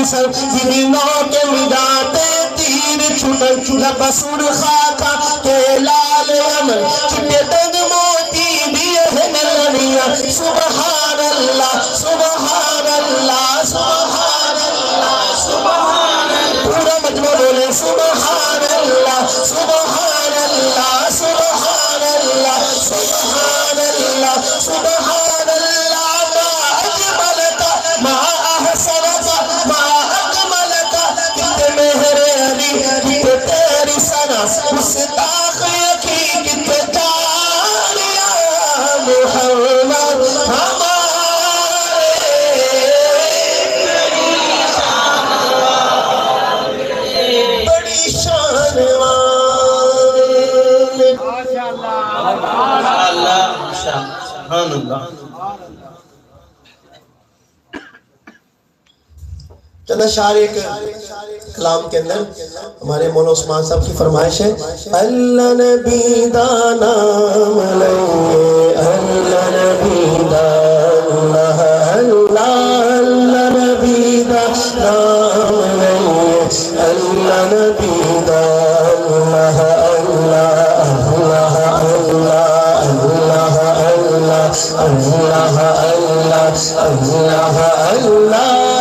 سر دنوں کے مجاتے تیر چھٹن بسور خاکا کے لال عمل چٹے تنگ موتی بھی ہے ملنیاں سبحان اللہ سبحان اللہ سبحان اللہ سبحان اللہ پورا مجمع بولے سبحان اللہ سبحان اللہ سبحان اللہ سبحان اللہ سبحان اللہ ما اجملتا ما احسنتا ما اکملتا کتے مہر علی کتے تیری سنا مستاق یقی کتے جانیا محمد ہمارے بڑی شان والے سبحان اللہ چند اشعار ایک کلام کے اندر ہمارے مولانا عثمان صاحب کی فرمائش ہے اللہ نبی دا نام لئے اللہ نبی دا اللہ اللہ نبی دا نام لئے اللہ نبی دا اللہ اللہ اللہ اللہ اللہ اللہ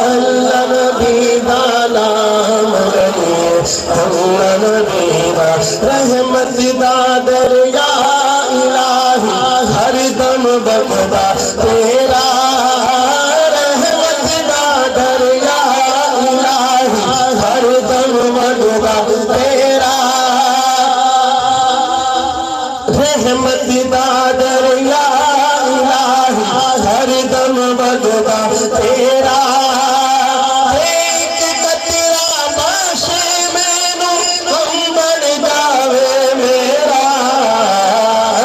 اللہ نبی دا نام لئے اللہ نبی دا رحمت دا دریا الہی ہر دم بگدا تیرا رحمت دا دریا الہی ہر دم بگدا تیرا رحمت دا دریا الہی ہر دم بگدا تیرا ایک قطرہ باشے میں نو ہم بڑھ جاوے میرا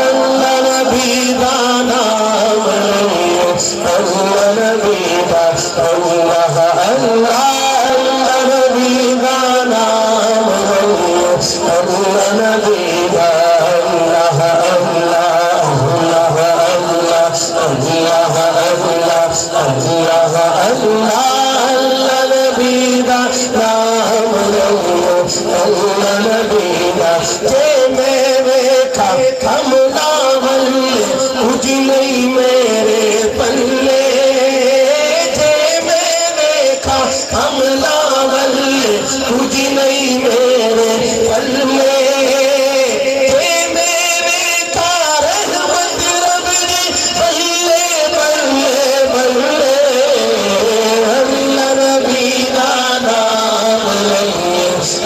اللہ نبی دا نام لئے اللہ نبی دا اللہ اللہ نبی دا نام لئے اللہ نبی دا اللہ اللہ اللہ اللہ اللہ نبی دا نام لئے اللہ نبی دا جے میں ویکھا کھملا ولے کچھ نہیں میرے پلے جے میں ویکھا کھملا ولے کچھ نہیں میرے پلے جے میں ویکھا رحمت رب دی بلے بلے بلے اللہ نبی دا نام لئے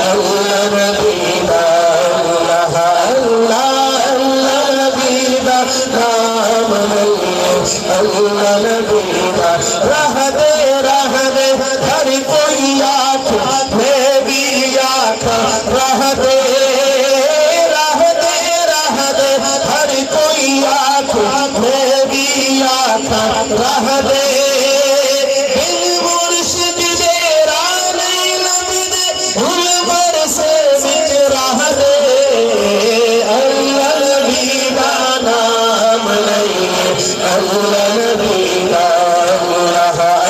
اللہ نبی دا اللہ اللہ نبی دا نام لئے اللہ نبی دا رہ دے ہر کوئی آنکھ میں بھی آنکھ رہ دے ہر کوئی آنکھ میں بھی آنکھ رہ دے مرشد دے رانے لبد غلبر سے بچ رہ دے اللہ نبی دا نام لئے اللہ نبی دا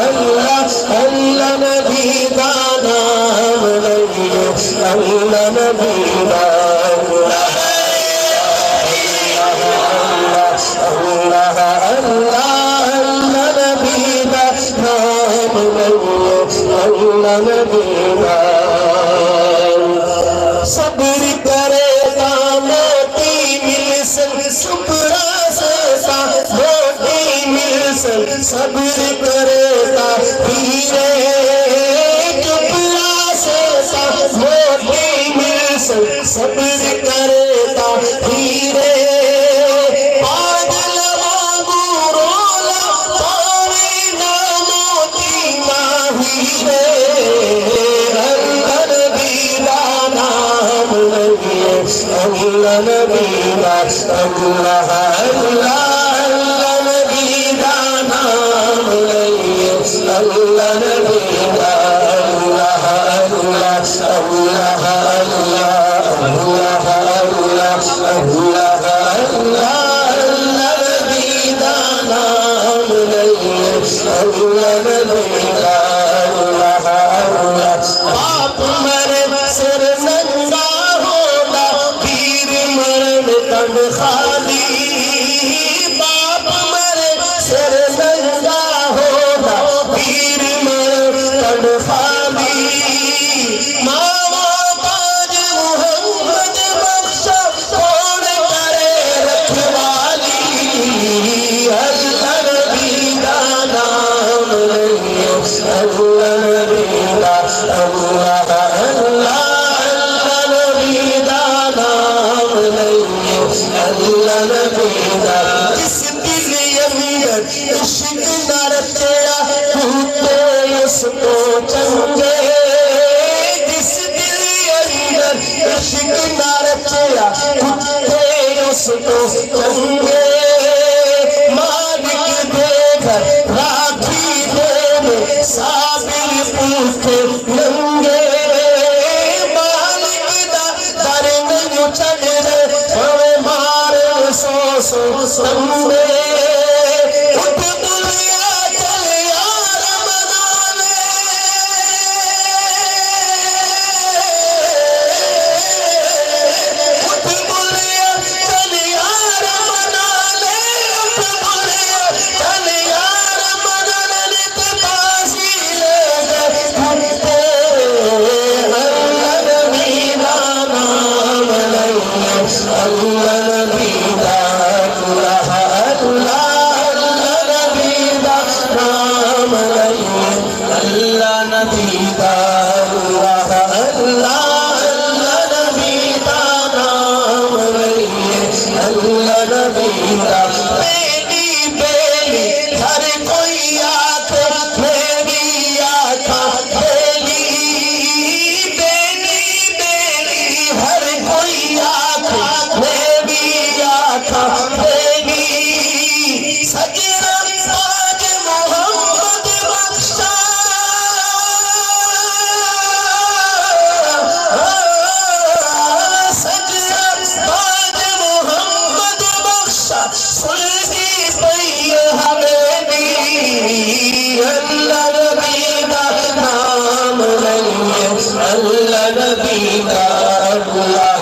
اللہ اللہ نبی دا نام لئے اللہ نبی دا اللہ اللہ نبی دا نام لئے اللہ نبی دا صبر کرے تا موتی ملسن شکرا سے تا موتی ملسن صبر کرے تا پیرے چپلا سے تا موتی ملسن صبر کرے تا پیرے اللہ نبی دا اللہ اللہ نبی دا نام لئے اللہ نبی دا اللہ اللہ اللہ اللہ اللہ اللہ نبی دا نام لئے اللہ نبی دا اللہ عشق نہ رچیا کتے اس کو چنگے مالک دے گھر راکھی دے میں صابر پوچھے ننگے مالک دا در نہیں چڑھ دے ہمیں مارے سو سو سنگے اللہ نبی کا